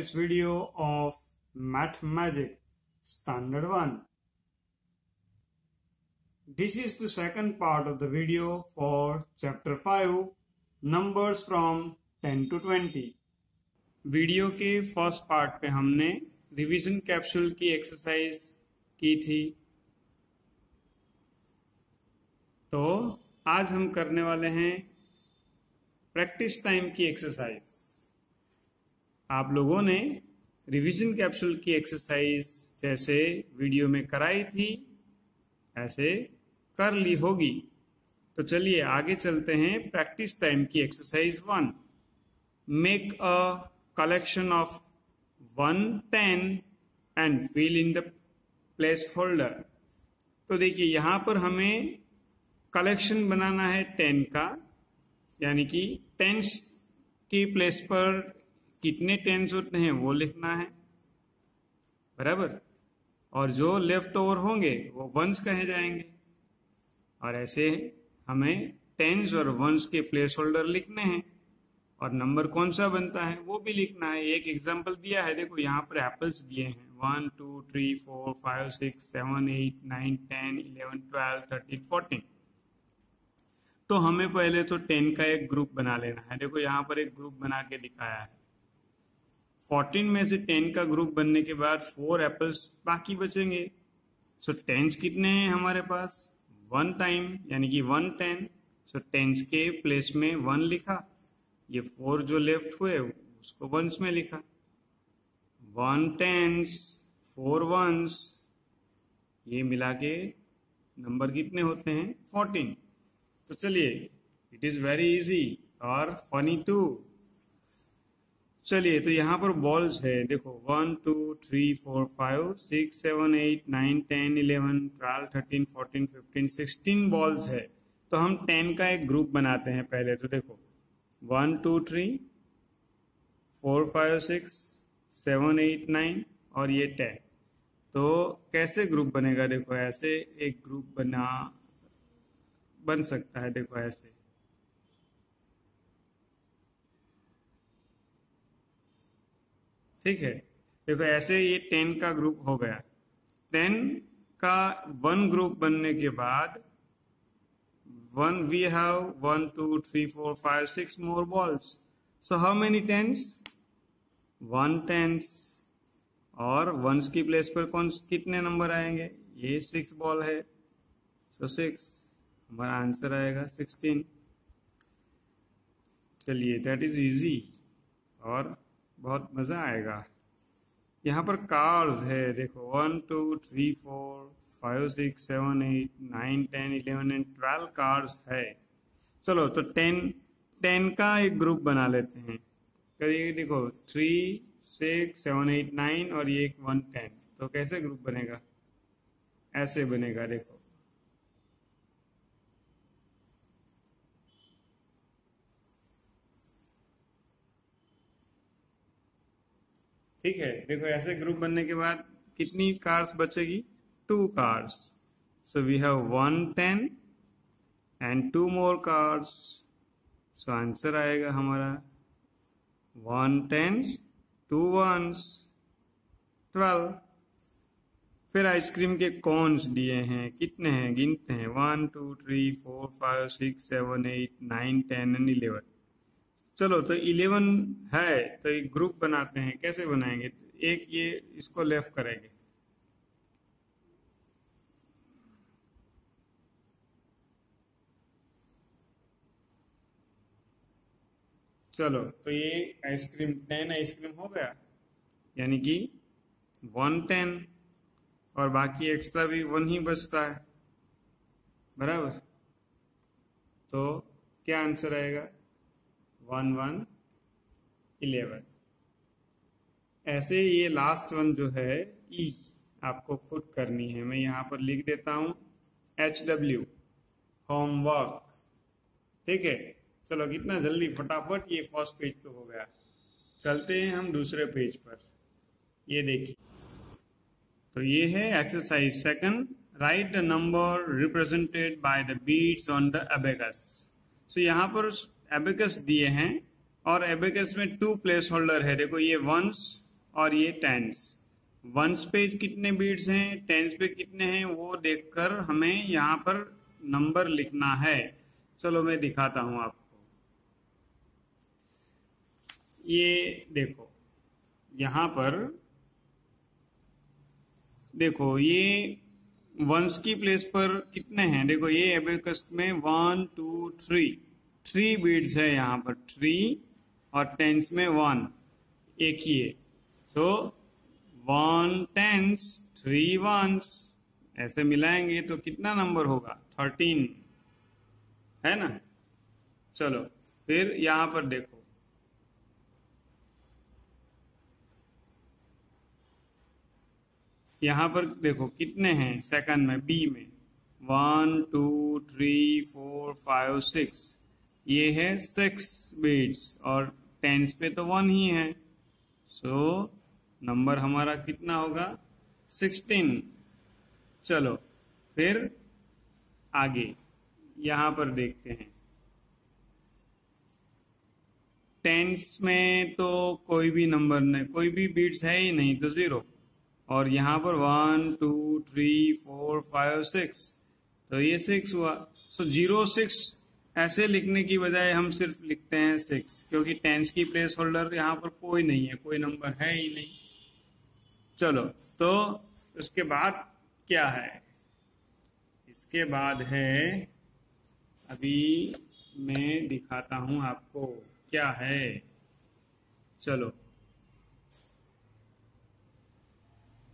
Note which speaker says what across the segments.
Speaker 1: this video of Math Magic Standard 1. This is the second part of the video for Chapter 5, Numbers from 10 to 20. Video के first part पे हमने revision capsule की exercise की थी, तो आज हम करने वाले हैं प्रैक्टिस टाइम की एक्सरसाइज। आप लोगों ने रिवीजन कैप्सूल की एक्सरसाइज जैसे वीडियो में कराई थी ऐसे कर ली होगी, तो चलिए आगे चलते हैं। प्रैक्टिस टाइम की exercise 1, make a collection of 1 10 and fill in the placeholder. तो देखिए यहां पर हमें कलेक्शन बनाना है 10 का, यानी कि टेंस की प्लेस पर कितने टेंस होते हैं वो लिखना है, बराबर। और जो लेफ्ट ओवर होंगे वो वंस कहे जाएंगे, और ऐसे हमें टेंस और वंस के प्लेस होल्डर लिखने हैं, और नंबर कौन सा बनता है वो भी लिखना है। एक एग्जांपल दिया है, देखो यहाँ पर एप्पल्स दिए हैं 1 2 3 4 5 6 7 8 9 10 11 12 13 14। तो हमें पहले तो 10 का एक ग्रुप बना लेना है। देखो यहाँ पर एक ग्रुप बना के दिखाया है। 14 में से 10 का ग्रुप बनने के बाद 4 एप्पल्स बाकी बचेंगे। सो टेंस कितने हैं हमारे पास? 1 टाइम, यानी कि 1 10। सो टेंस के प्लेस में 1 लिखा, ये 4 जो लेफ्ट हुए उसको वंस में लिखा। 1 टेंस 4 वंस, ये मिला के नंबर कितने होते हैं? 14। तो चलिए, इट इज वेरी इजी और फनी टू। चलिए, तो यहाँ पर बॉल्स है, देखो 1 2 3 4 5 6 7 8 9 10 11 12 13 14 15 16 बॉल्स है। तो हम 10 का एक ग्रुप बनाते हैं पहले। तो देखो 1 2 3 4 5 6 7 8 9 और ये 10। तो कैसे ग्रुप बनेगा? देखो ऐसे एक ग्रुप बन सकता है, देखो ऐसे। ठीक है, देखो ऐसे ये 10 का ग्रुप हो गया। 10 का 1 ग्रुप बनने के बाद we have 1 2 3 4 5 6 more balls. So how many tens? 1 tens, और वंस की प्लेस पर कितने नंबर आएंगे? ये 6 बॉल है, so 6 हमारा आंसर आएगा 16। चलिए, दैट इज इजी और बहुत मजा आएगा। यहाँ पर कार्स है, देखो 1 2 3 4 5 6 7 8 9 10 11 एंड 12 कार्स है। चलो, तो 10 का एक ग्रुप बना लेते हैं। करिए, देखो 3 6 7 8 9 और ये 1 10। तो कैसे ग्रुप बनेगा? ऐसे बनेगा, देखो। ठीक है, देखो ऐसे ग्रुप बनने के बाद कितनी कार्स बचेगी? 2 cars. So we have 1 10 and 2 more cars. So answer आएगा हमारा 1 10 2 1s 12। फिर आइसक्रीम के कोन्स दिए हैं, कितने हैं गिनते हैं? 1 2 3 4 5 6 7 8 9 10 एंड 11। चलो, तो 11 है तो एक ग्रुप बनाते हैं। कैसे बनाएंगे? एक ये इसको लेफ्ट करेंगे, चलो, तो ये आइसक्रीम 10 आइसक्रीम हो गया, यानी कि 1 10 और बाकी एक्स्ट्रा भी 1 ही बचता है, बराबर। तो क्या आंसर आएगा? 1 1 11। ऐसे ये लास्ट वन जो है ई आपको खुद करनी है। मैं यहाँ पर लिख देता हूँ HW, होमवर्क। ठीक है, चलो, कितना जल्दी फटाफट ये फर्स्ट पेज तो हो गया। चलते हैं हम दूसरे पेज पर। ये देखिए, तो ये है exercise 2, write the number represented by the beads on the abacus. So यहाँ पर एबेकस दिए हैं और एबेकस में 2 प्लेस होल्डर है। देखो ये वंस और ये टेंस। वंस पे कितने बीट्स हैं, टेंस पे कितने हैं, वो देखकर हमें यहाँ पर नंबर लिखना है। चलो मैं दिखाता हूं आपको। ये देखो, यहाँ पर देखो, ये वंस की प्लेस पर कितने हैं, देखो ये एबेकस में 1 2 3 बीट्स है यहाँ पर 3, और टेंस में 1 एक ही है। सो 1 टेंस 3 वंस, ऐसे मिलाएंगे तो कितना नंबर होगा, 13, है ना। चलो फिर यहाँ पर देखो, यहाँ पर देखो कितने हैं सेकंड में, बी में 1 2 3 4 5 6, ये है 6 बीट्स, और टेंस पे तो 1 ही है। सो नंबर हमारा कितना होगा, 16। चलो फिर आगे यहाँ पर देखते हैं। टेंस में तो कोई भी नंबर नहीं, कोई भी बीट्स है ही नहीं, तो 0। और यहाँ पर 1 2 3 4 5 6, तो ये 6 हुआ। सो 0 6 ऐसे लिखने की बजाय हम सिर्फ लिखते हैं 6, क्योंकि टेंस की प्लेस होल्डर यहाँ पर कोई नहीं है, कोई नंबर है ही नहीं। चलो तो उसके बाद क्या है, इसके बाद है, अभी मैं दिखाता हूं आपको क्या है। चलो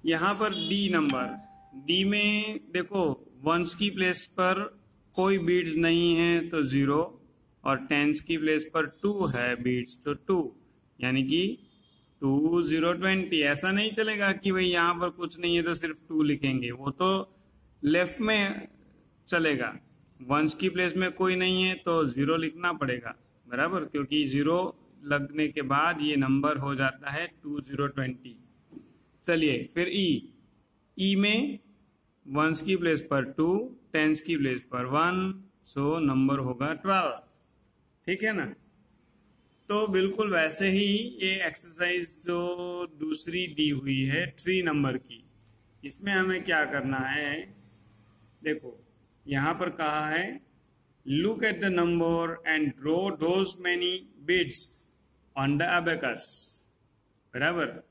Speaker 1: यहाँ पर डी नंबर, डी में देखो वंस की प्लेस पर कोई बीट्स नहीं है तो 0, और टेंस की प्लेस पर 2 है बीट्स तो 2, यानी कि 2 0 20। ऐसा नहीं चलेगा कि भाई यहाँ पर कुछ नहीं है तो सिर्फ 2 लिखेंगे, वो तो लेफ्ट में चलेगा। वंस की प्लेस में कोई नहीं है तो 0 लिखना पड़ेगा, बराबर, क्योंकि 0 लगने के बाद ये नंबर हो जाता है 2 0 20। चलिए फिर ई में वंस की प्लेस पर 2, टेंस की प्लेस पर 1, सो नंबर होगा 12। ठीक है ना। तो बिल्कुल वैसे ही ये एक्सरसाइज जो दूसरी दी हुई है 3 नंबर की, इसमें हमें क्या करना है, देखो यहाँ पर कहा है look at the number and draw those many beads on the abacus, बराबर।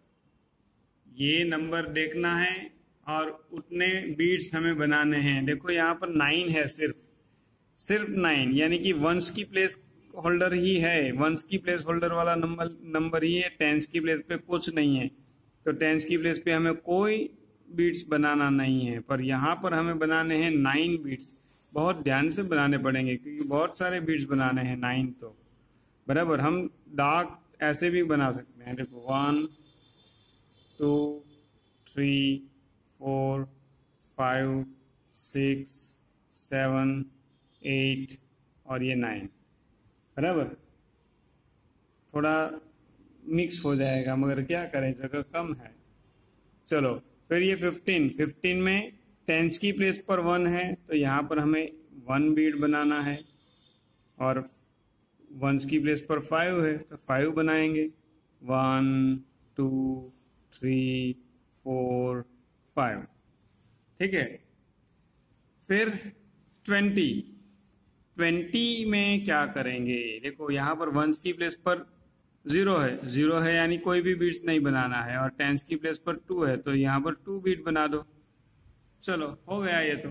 Speaker 1: ये नंबर देखना है और उतने बीट्स हमें बनाने हैं। देखो यहाँ पर 9 है, सिर्फ 9, यानी कि वंस की प्लेस होल्डर ही है, वंस की प्लेस होल्डर वाला नंबर ही है, टेंस की प्लेस पे कुछ नहीं है, तो टेंस की प्लेस पे हमें कोई बीट्स बनाना नहीं है। पर यहाँ पर हमें बनाने हैं 9 बीट्स, बहुत ध्यान से बनाने पड़ेंगे क्योंकि बहुत सारे बीट्स बनाने हैं 9, तो बराबर। हम दाग ऐसे भी बना सकते हैं, देखो 1 2 3 4 5 6 7 8 और ये 9, बराबर। थोड़ा मिक्स हो जाएगा मगर क्या करें, जगह कम है। चलो फिर ये 15 में टेंस की प्लेस पर 1 है तो यहाँ पर हमें 1 बीट बनाना है, और वंस की प्लेस पर 5 है तो 5 बनाएंगे, 1 2 3 4 5। ठीक है। फिर 20 में क्या करेंगे, देखो यहाँ पर वंस की प्लेस पर 0 है यानी कोई भी बीट्स नहीं बनाना है, और टेंस की प्लेस पर 2 है तो यहाँ पर 2 बीट बना दो। चलो हो गया, ये तो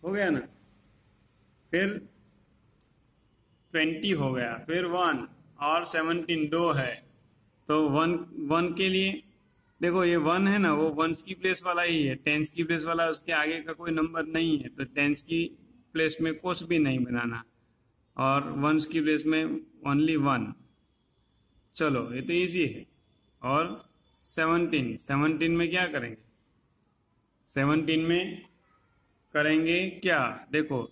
Speaker 1: हो गया ना। फिर 20 हो गया, फिर 1 और 17 2 है, तो 1 के लिए देखो ये 1 है ना, वो वंस की प्लेस वाला ही है, टेंस की प्लेस वाला, उसके आगे का कोई नंबर नहीं है तो टेंस की प्लेस में कुछ भी नहीं बनाना, और वंस की प्लेस में ओनली 1। चलो ये तो इजी है। और 17 में क्या करेंगे, 17 में करेंगे क्या, देखो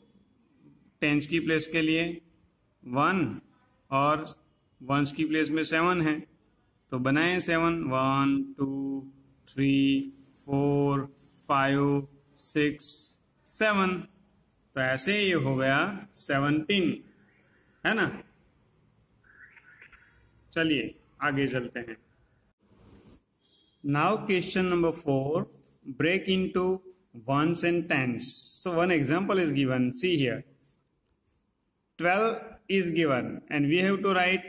Speaker 1: टेंस की प्लेस के लिए 1 और वंस की प्लेस में 7 है तो बनाए 7, 1 2 3 4 5 6 7, तो ऐसे ये हो गया 17, है ना। चलिए आगे चलते हैं। Now question number 4, break into ones and tens. So one example is given. See here, 12 is given and we have to write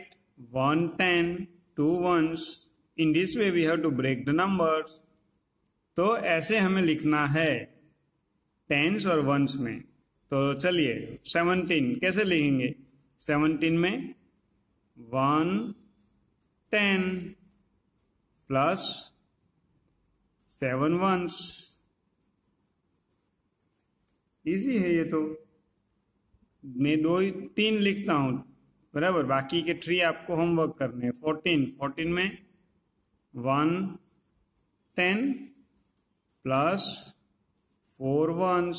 Speaker 1: 1 10, 2 ones. In this way we have to break the numbers. तो ऐसे हमें लिखना है tense और once में. तो चलिए 17 कैसे लिखेंगे? 17 में 1 10 प्लस 7 वंस. इजी है ये तो. मैं 3 लिखता हूं बराबर, बाकी के 3 आपको होमवर्क करने हैं. 14 में 1 10 प्लस 4 वंस.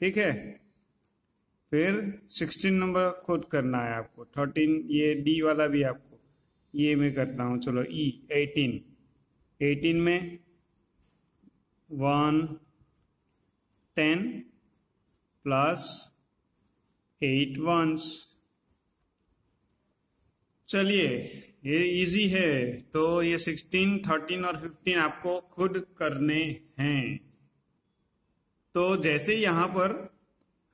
Speaker 1: ठीक है. फिर 16 नंबर खुद करना है आपको. 13 ये डी वाला भी आपको, ये मैं करता हूं. चलो ई 18 में 1 10 प्लस 8 वंस. चलिए ये इजी है. तो ये 16 13 और 15 आपको खुद करने हैं. तो जैसे यहां पर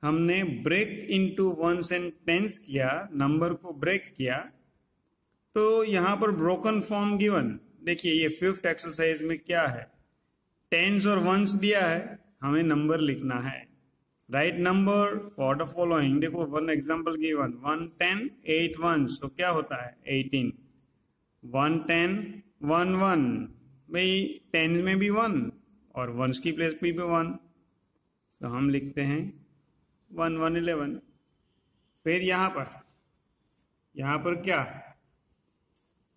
Speaker 1: हमने break into ones and tens किया, नंबर को ब्रेक किया, तो यहां पर ब्रोकन फॉर्म गिवन. देखिए ये 5th एक्सरसाइज में क्या है, टेंस और वंस दिया है, हमें नंबर लिखना है. Right number for the following. देखो वन एग्जांपल गिवन 1 10 8 वंस. तो क्या होता है 18. 1 10 1 1. भाई टेंस में भी 1 और वंस की प्लेस पे भी 1. तो हम लिखते हैं 1 1 11. फिर यहां पर क्या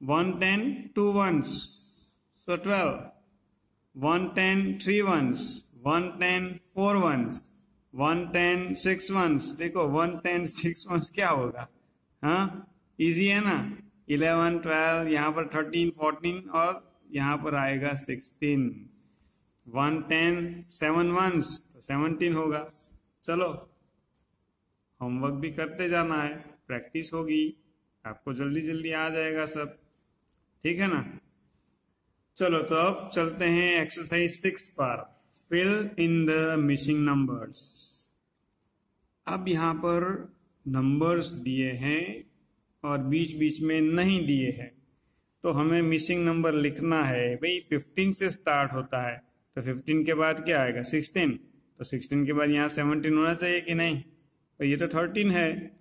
Speaker 1: 1 10 2 वंस. सो 12. 1 10 3 वंस. 1 10 4 वंस. 1 10 6 वंस. देखो 1 10 6 वंस क्या होगा? हाँ इजी है ना. 11 12 यहाँ पर 13 14 और यहाँ पर आएगा 16. 1 10 7 वंस तो 17 होगा. चलो होमवर्क भी करते जाना है, प्रैक्टिस होगी, आपको जल्दी जल्दी आ जाएगा सब. ठीक है ना. चलो तो अब चलते हैं एक्सरसाइज 6 पर. Fill in the missing numbers. अब यहां पर नंबर्स दिए हैं और बीच बीच में नहीं दिए हैं, तो हमें मिसिंग नंबर लिखना है. भाई 15 से स्टार्ट होता है, तो 15 के बाद क्या आएगा 16. तो 16 के बाद यहाँ 17 होना चाहिए कि नहीं. तो ये तो 13 है.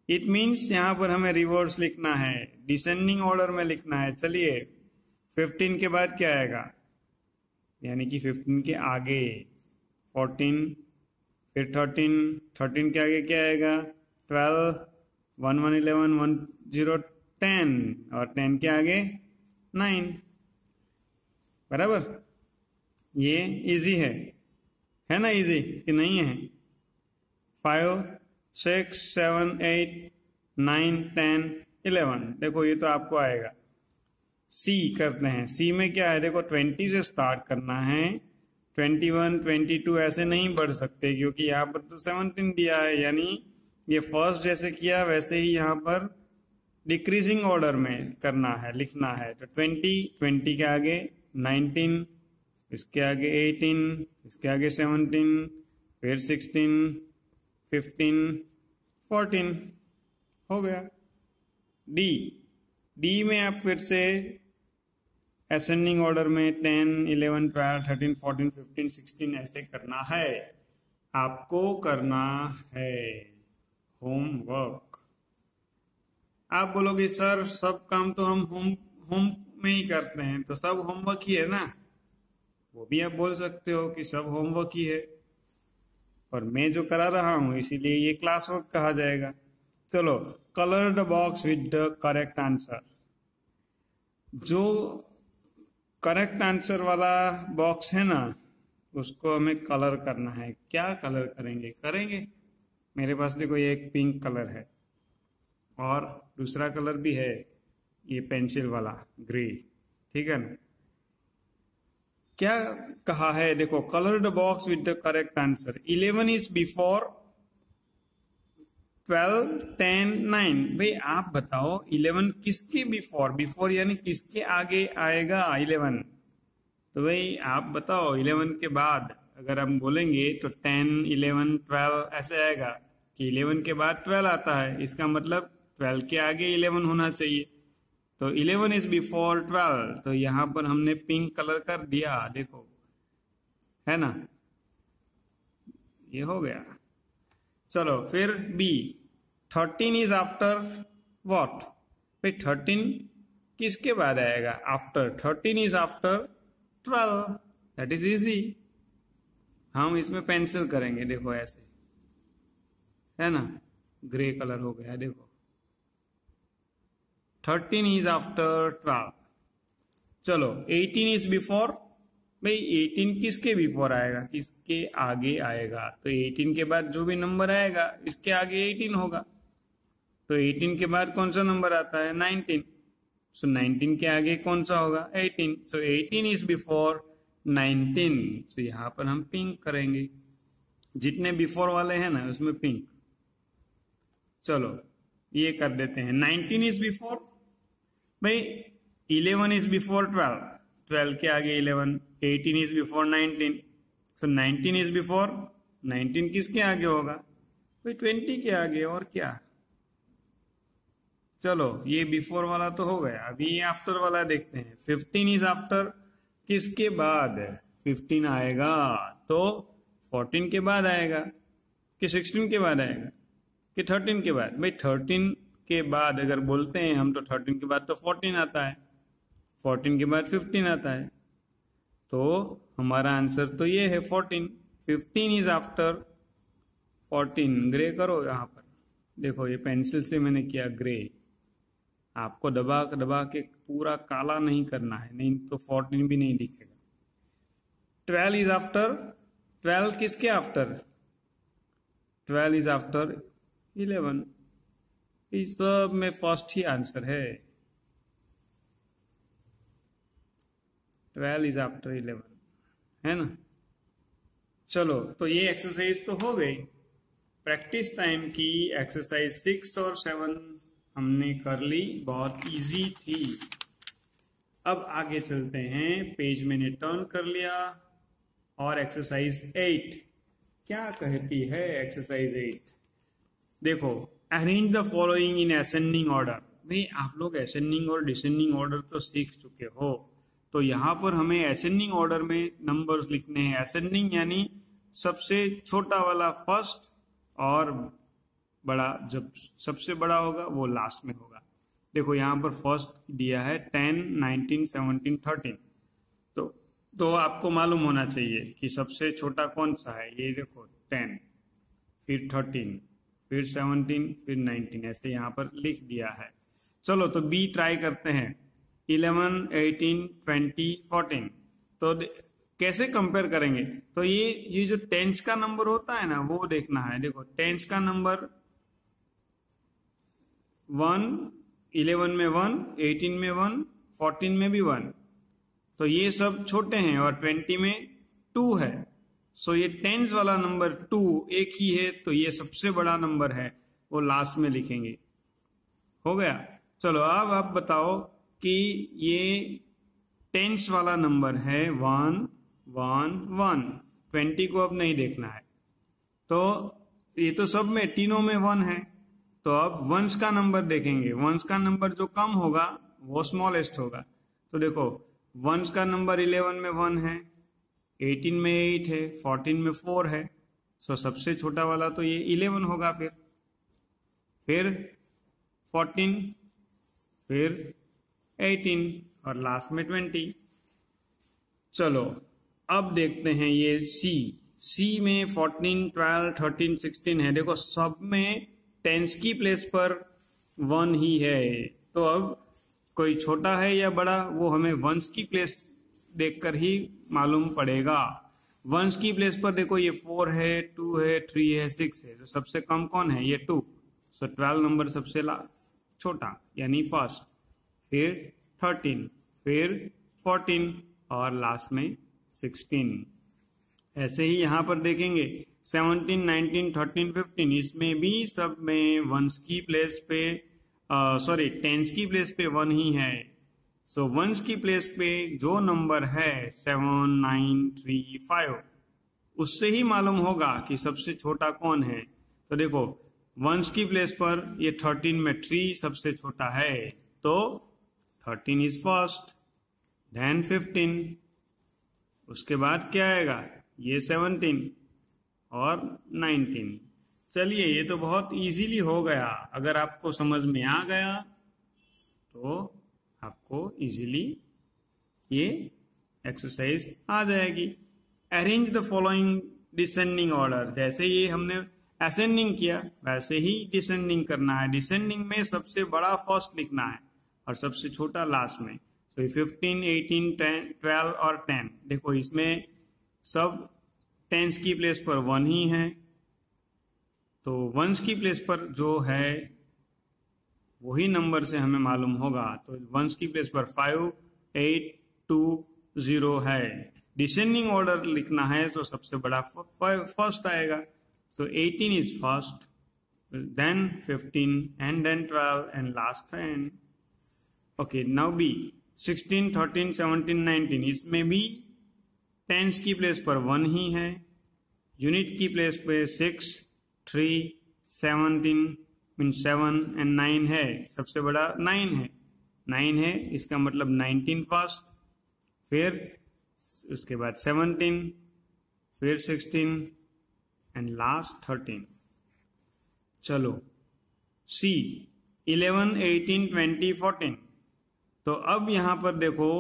Speaker 1: इट मीन्स यहाँ पर हमें रिवर्स लिखना है, डिसेंडिंग ऑर्डर में लिखना है. चलिए 15 के बाद क्या आएगा, यानी कि 15 के आगे 14, फिर 13 के आगे क्या आएगा 12, 1 1 11 1 0 10 और 10 के आगे 9. बराबर. ये इजी है ना. इजी कि नहीं है. 5 6 7 8 9 10 11. देखो ये तो आपको आएगा. सी करते हैं. सी में क्या है, देखो 20 से स्टार्ट करना है. 21 22 ऐसे नहीं बढ़ सकते क्योंकि यहाँ पर तो 17 दिया है, यानी ये फर्स्ट जैसे किया वैसे ही यहाँ पर डिक्रीजिंग ऑर्डर में करना है, लिखना है. तो 20 के आगे 19, इसके आगे 18, इसके आगे 17, फिर 16 15 14 हो गया. डी में आप फिर से असेंडिंग ऑर्डर में 10 11 12 13 14 15 16 ऐसे करना है. आपको करना है होमवर्क. आप बोलोगे सर सब काम तो हम होम में ही करते हैं, तो सब होमवर्क ही है ना. वो भी आप बोल सकते हो कि सब होमवर्क ही है, और मैं जो करा रहा हूं इसीलिए ये क्लास वर्क कहा जाएगा. चलो colour the box with the correct answer. जो करेक्ट आंसर वाला बॉक्स है ना उसको हमें कलर करना है. क्या कलर करेंगे मेरे पास देखो ये एक पिंक कलर है और दूसरा कलर भी है, ये पेंसिल वाला ग्रे. ठीक है ना. क्या कहा है, देखो colour the box with the correct answer. 11 is before 12, 10, 9। भाई आप बताओ 11 किसके बिफोर यानी किसके आगे आएगा 11? तो भाई आप बताओ 11 के बाद अगर हम बोलेंगे तो 10, 11, 12 ऐसे आएगा कि 11 के बाद 12 आता है, इसका मतलब 12 के आगे 11 होना चाहिए। तो 11 इज बिफोर 12, तो यहां पर हमने पिंक कलर कर दिया, देखो है ना, ये हो गया। चलो फिर बी, 13 इज आफ्टर व्हाट? भाई 13 किसके बाद आएगा? After 13 is after 12, that is easy. हम इसमें पेंसिल करेंगे, देखो ऐसे, है ना, ग्रे कलर हो गया, देखो 13 इज आफ्टर 12। चलो 18 इज बिफोर, भाई 18 किसके बिफोर आएगा, किसके आगे आएगा? तो 18 के बाद जो भी नंबर आएगा इसके आगे 18 होगा। तो 18 के बाद कौन सा नंबर आता है? 19। सो 19 के आगे कौन सा होगा? 18। सो 18 इज बिफोर 19। सो यहां पर हम पिंक करेंगे, जितने बिफोर वाले हैं ना उसमें पिंक। चलो ये कर देते हैं। 19 इज बिफोर, भाई 11 इज बिफोर 12, 12 के आगे 11, 18 is before 19, so 19 is before 19 किसके आगे होगा? भाई 20 के आगे, और क्या। चलो ये बिफोर वाला तो हो गया, अभी ये आफ्टर वाला देखते हैं। 15 इज आफ्टर, किसके बाद 15 आएगा? तो 14 के बाद आएगा कि 16 के बाद आएगा कि 13 के बाद? भाई 13 के बाद अगर बोलते हैं हम तो 13 के बाद तो 14 आता है, 14 के बाद 15 आता है, तो हमारा आंसर तो ये है 14। 15 इज आफ्टर 14। ग्रे करो यहाँ पर, देखो ये पेंसिल से मैंने किया ग्रे, आपको दबा दबा के पूरा काला नहीं करना है, नहीं तो 14 भी नहीं दिखेगा। 12 इज आफ्टर, 12 किसके आफ्टर? 12 is after 11। इस सब में फर्स्ट ही आंसर है, 12 इज आफ्टर 11, है ना। चलो तो ये एक्सरसाइज तो हो गई। प्रैक्टिस टाइम की एक्सरसाइज 6 और 7 हमने कर ली, बहुत इजी थी। अब आगे चलते हैं, पेज मैंने टर्न कर लिया और एक्सरसाइज 8 क्या कहती है? एक्सरसाइज 8 देखो, arrange the following in ascending order. भाई आप लोग असेंडिंग और डिसेंडिंग ऑर्डर तो सीख चुके हो, तो यहां पर हमें असेंडिंग ऑर्डर में नंबर्स लिखने हैं। असेंडिंग यानी सबसे छोटा वाला फर्स्ट और बड़ा जब सबसे बड़ा होगा वो लास्ट में होगा। देखो यहाँ पर फर्स्ट दिया है 10, 19, 17, 13, तो आपको मालूम होना चाहिए कि सबसे छोटा कौन सा है। ये देखो 10, फिर 13, फिर 17, फिर 19, ऐसे यहाँ पर लिख दिया है। चलो तो बी ट्राई करते हैं। 11, 18, 20, 14, तो कैसे कंपेयर करेंगे? तो ये जो टेंस का नंबर होता है ना वो देखना है। देखो टेंस का नंबर 1, 11 में 1, 18 में 1, 14 में भी 1, तो ये सब छोटे हैं और 20 में 2 है। सो ये टेंस वाला नंबर 2 एक ही है, तो ये सबसे बड़ा नंबर है, वो लास्ट में लिखेंगे। हो गया। चलो अब आप बताओ कि ये टेंस वाला नंबर है 1, 1, 1, 20 को अब नहीं देखना है, तो ये तो सब में तीनों में 1 है, तो अब वंस का नंबर देखेंगे। वंस का नंबर जो कम होगा वो स्मॉलेस्ट होगा। तो देखो वंस का नंबर 11 में 1 है, 18 में 8 है, 14 में 4 है, सो सबसे छोटा वाला तो ये 11 होगा। फिर 14, फिर 18 और लास्ट में 20। चलो अब देखते हैं ये सी में 14, 12, 13, 16 है। देखो सब में टेंस की प्लेस पर 1 ही है, तो अब कोई छोटा है या बड़ा वो हमें वंस की प्लेस देखकर ही मालूम पड़ेगा। वंस की प्लेस पर देखो ये 4 है, 2 है, 3 है, 6 है, तो सबसे कम कौन है? ये 2। सो 12 नंबर सबसे छोटा यानी फर्स्ट, फिर 13, फिर 14 और लास्ट में 16। ऐसे ही यहाँ पर देखेंगे 17, 19, 13, 15, इसमें भी सब में वंस की प्लेस पे सॉरी टेंस की प्लेस पे 1 ही है। सो वंस की प्लेस पे जो नंबर है 7, 9, 3, 5, उससे ही मालूम होगा कि सबसे छोटा कौन है। तो देखो वंस की प्लेस पर ये 13 में 3 सबसे छोटा है, तो 13 इज फर्स्ट, देन 15, उसके बाद क्या आएगा, ये 17 और 19। चलिए ये तो बहुत इजीली हो गया। अगर आपको समझ में आ गया तो आपको इजीली ये एक्सरसाइज आ जाएगी। Arrange the following descending order, जैसे ये हमने असेंडिंग किया वैसे ही डिसेंडिंग करना है। डिसेंडिंग में सबसे बड़ा फर्स्ट लिखना है और सबसे छोटा लास्ट में। तो 15, 18, 10, 12 और 10, देखो इसमें सब टेंस की प्लेस पर 1 ही है, तो वंस की प्लेस पर जो है वही नंबर से हमें मालूम होगा। तो वंस की प्लेस पर 5, 8, 2, 0 है। डिसेंडिंग ऑर्डर लिखना है तो सबसे बड़ा फर्स्ट आएगा। So 18 is first, then 15 and then 12 and last 10। Okay, now B 16, 13, 17, 19, इसमें भी टेंस की प्लेस पर 1 ही है, यूनिट की प्लेस पे 6, 3, 17 7 एंड 9 है, सबसे बड़ा 9 है। 9 है इसका मतलब 19 फर्स्ट, फिर उसके बाद 17, फिर 16 एंड लास्ट 13। चलो सी 11, 18, 20, 14। तो अब यहां पर देखो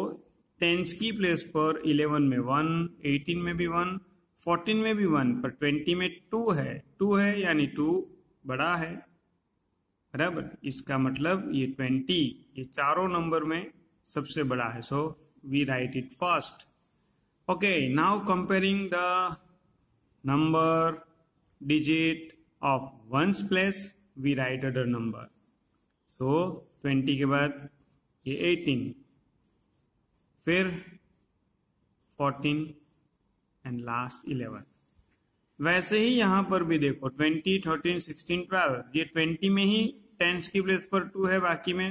Speaker 1: टेंस की प्लेस पर 11 में 1, 18 में भी 1, 14 में भी 1, पर 20 में 2 है यानी 2 बड़ा है, बराबर। इसका मतलब ये 20 ये चारों नंबर में सबसे बड़ा है, so we write it first. Okay, now comparing the number digit of ones place we write other number. So 20 के बाद ये 18, फिर 14 एंड लास्ट 11। वैसे ही यहां पर भी देखो 20, 13, 16, 12, ये 20 में ही टेंस की प्लेस पर 2 है, बाकी में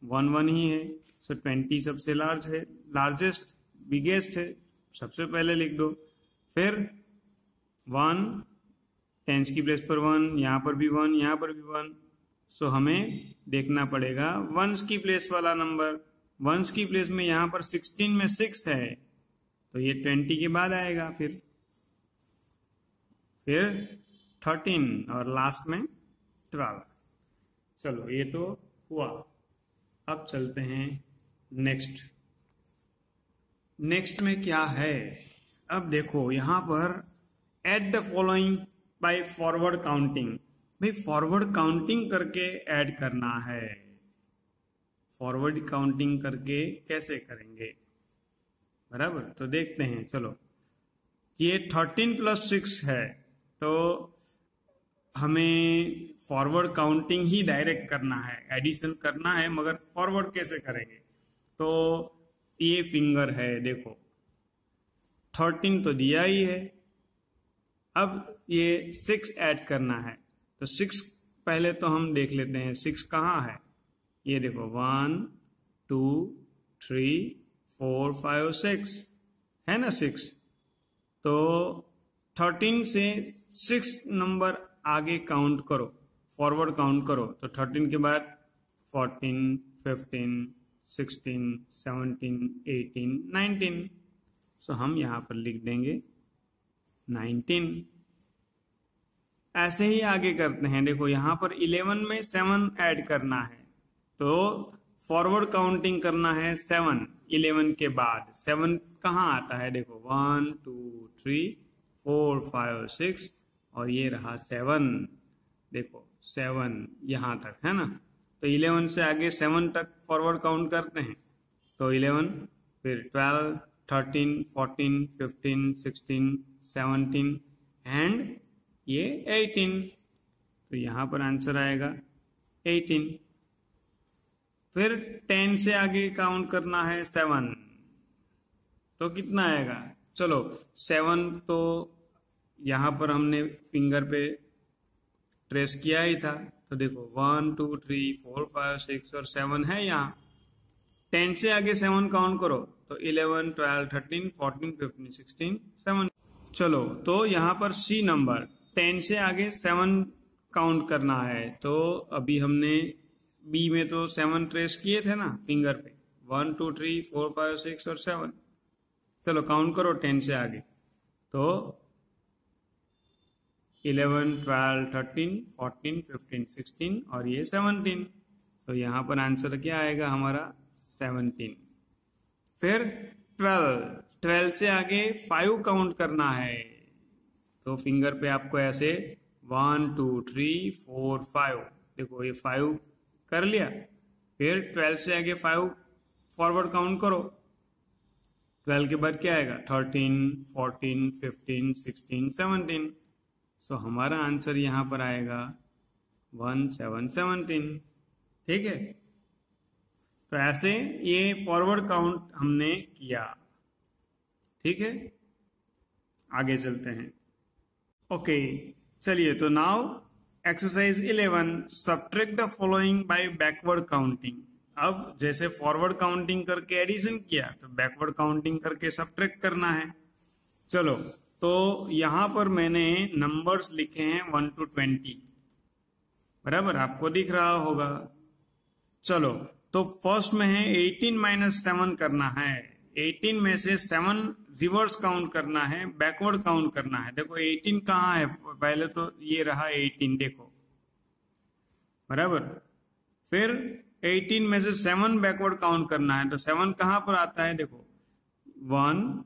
Speaker 1: 1 1 ही है। सो 20 सबसे लार्ज है, लार्जेस्ट बिगेस्ट है, सबसे पहले लिख दो। फिर 1 टेंस की प्लेस पर 1, यहां पर भी 1, यहां पर भी 1। सो हमें देखना पड़ेगा वंस की प्लेस वाला नंबर। वंस की प्लेस में यहां पर 16 में 6 है, तो ये 20 के बाद आएगा, फिर 13 और लास्ट में 12। चलो ये तो हुआ। अब चलते हैं नेक्स्ट में क्या है। अब देखो यहां पर add the following by forward counting. भाई फॉरवर्ड काउंटिंग करके ऐड करना है। फॉरवर्ड काउंटिंग करके कैसे करेंगे, बराबर। तो देखते हैं, चलो ये 13 + 6 है, तो हमें फॉरवर्ड काउंटिंग ही डायरेक्ट करना है, एडिशन करना है, मगर फॉरवर्ड कैसे करेंगे। तो ये फिंगर है, देखो 13 तो दिया ही है, अब ये 6 ऐड करना है। तो 6 पहले तो हम देख लेते हैं 6 कहाँ है। ये देखो 1, 2, 3, 4, 5, 6 है ना 6। तो 13 से 6 नंबर आगे काउंट करो, फॉरवर्ड काउंट करो। तो 13 के बाद 14, 15, 16, 17, 18, 19। सो हम यहां पर लिख देंगे 19। ऐसे ही आगे करते हैं। देखो यहां पर 11 में 7 ऐड करना है, तो फॉरवर्ड काउंटिंग करना है 7 11 के बाद। 7 कहाँ आता है, देखो 1, 2, 3, 4, 5, 6 और ये रहा 7। देखो 7 यहां तक है ना। तो 11 से आगे 7 तक फॉरवर्ड काउंट करते हैं। तो 11, फिर 12, 13, 14, 15, 16, 17 एंड ये 18। तो यहां पर आंसर आएगा 18। फिर 10 से आगे काउंट करना है 7, तो कितना आएगा चलो 7 तो यहाँ पर हमने फिंगर पे ट्रेस किया ही था, तो देखो 1 2 3 4 5 6 और 7 है यहाँ। 10 से आगे 7 काउंट करो तो 11 12 13 14 15 16 7। चलो तो यहाँ पर सी नंबर 10 से आगे 7 काउंट करना है, तो अभी हमने बी में तो 7 ट्रेस किए थे ना फिंगर पे, 1 2 3 4 5 6 और 7। चलो काउंट करो 10 से आगे, तो 11 12 13 14 15 16 और ये 17। तो यहाँ पर आंसर क्या आएगा हमारा 17। फिर 12 से आगे 5 काउंट करना है, तो फिंगर पे आपको ऐसे 1 2 3 4 5, देखो ये 5 कर लिया। फिर 12 से आगे 5 फॉरवर्ड काउंट करो, 12 के बाद क्या आएगा 13 14 15 16 17। सो हमारा आंसर यहां पर आएगा 1717। ठीक है, तो ऐसे ये फॉरवर्ड काउंट हमने किया। ठीक है, आगे चलते हैं। ओके चलिए, तो now exercise 11 subtract the following bye backward counting. अब जैसे फॉरवर्ड काउंटिंग करके एडिशन किया, तो बैकवर्ड काउंटिंग करके सब्ट्रैक्ट करना है। चलो, तो यहां पर मैंने नंबर्स लिखे हैं 1 to 20, बराबर, आपको दिख रहा होगा। चलो, तो फर्स्ट में है 18 - 7 करना है। 18 में से 7 रिवर्स काउंट करना है, बैकवर्ड काउंट करना है। देखो 18 कहाँ है, पहले तो ये रहा 18, देखो बराबर। फिर 18 में से 7 बैकवर्ड काउंट करना है, तो 7 कहां पर आता है, देखो 1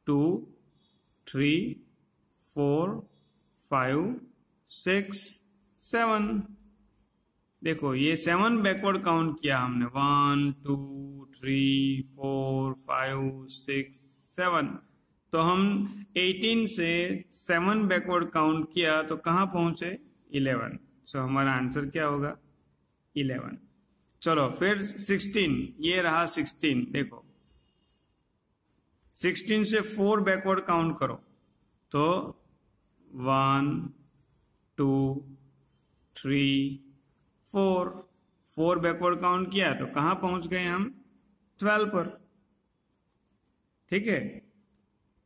Speaker 1: 2 3 4 5 6 7। देखो ये 7 बैकवर्ड काउंट किया हमने, 1 2 3 4 5 6 7। तो हम 18 से 7 बैकवर्ड काउंट किया तो कहां पहुंचे 11। सो हमारा आंसर क्या होगा 11। चलो फिर 16, ये रहा 16। देखो 16 से 4 बैकवर्ड काउंट करो, तो 1 2 3 4 बैकवर्ड काउंट किया तो कहां पहुंच गए हम 12 पर। ठीक है,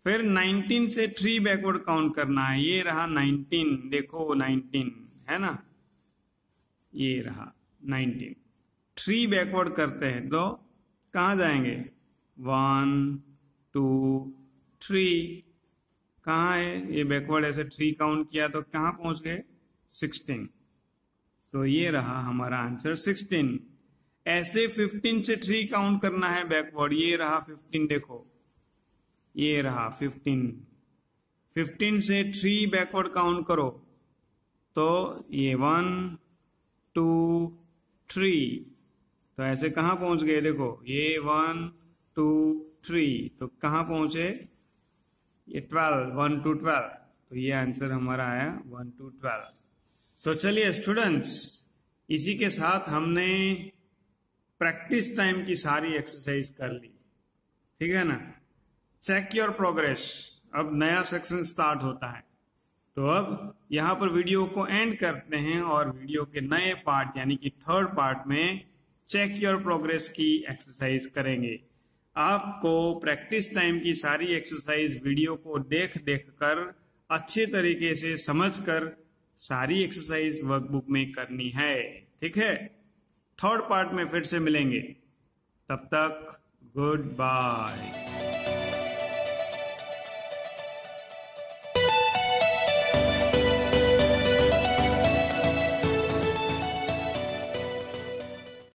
Speaker 1: फिर 19 से 3 बैकवर्ड काउंट करना है, ये रहा 19। देखो 19 है ना, ये रहा 19। 3 बैकवर्ड करते हैं तो कहां जाएंगे 1 2 3, कहां है ये बैकवर्ड, ऐसे 3 काउंट किया तो कहां पहुंच गए 16। सो ये रहा हमारा आंसर 16। ऐसे 15 से 3 काउंट करना है बैकवर्ड, ये रहा 15। देखो ये रहा 15। 15 से 3 बैकवर्ड काउंट करो तो ये 1 2 3, तो ऐसे कहां पहुंच गए, देखो ये 1 2 3, तो कहां पहुंचे ये 12, 1 to 12। तो ये आंसर हमारा आया 1 to 12। तो चलिए स्टूडेंट्स, इसी के साथ हमने प्रैक्टिस टाइम की सारी एक्सरसाइज कर ली। ठीक है ना, चेक योर प्रोग्रेस। अब नया सेक्शन स्टार्ट होता है, तो अब यहां पर वीडियो को एंड करते हैं और वीडियो के नए पार्ट यानी कि थर्ड पार्ट में चेक योर प्रोग्रेस की एक्सरसाइज करेंगे। आपको प्रैक्टिस टाइम की सारी एक्सरसाइज वीडियो को देख कर अच्छे तरीके से समझकर सारी एक्सरसाइज वर्कबुक में करनी है। ठीक है, थर्ड पार्ट में फिर से मिलेंगे, तब तक गुड बाय।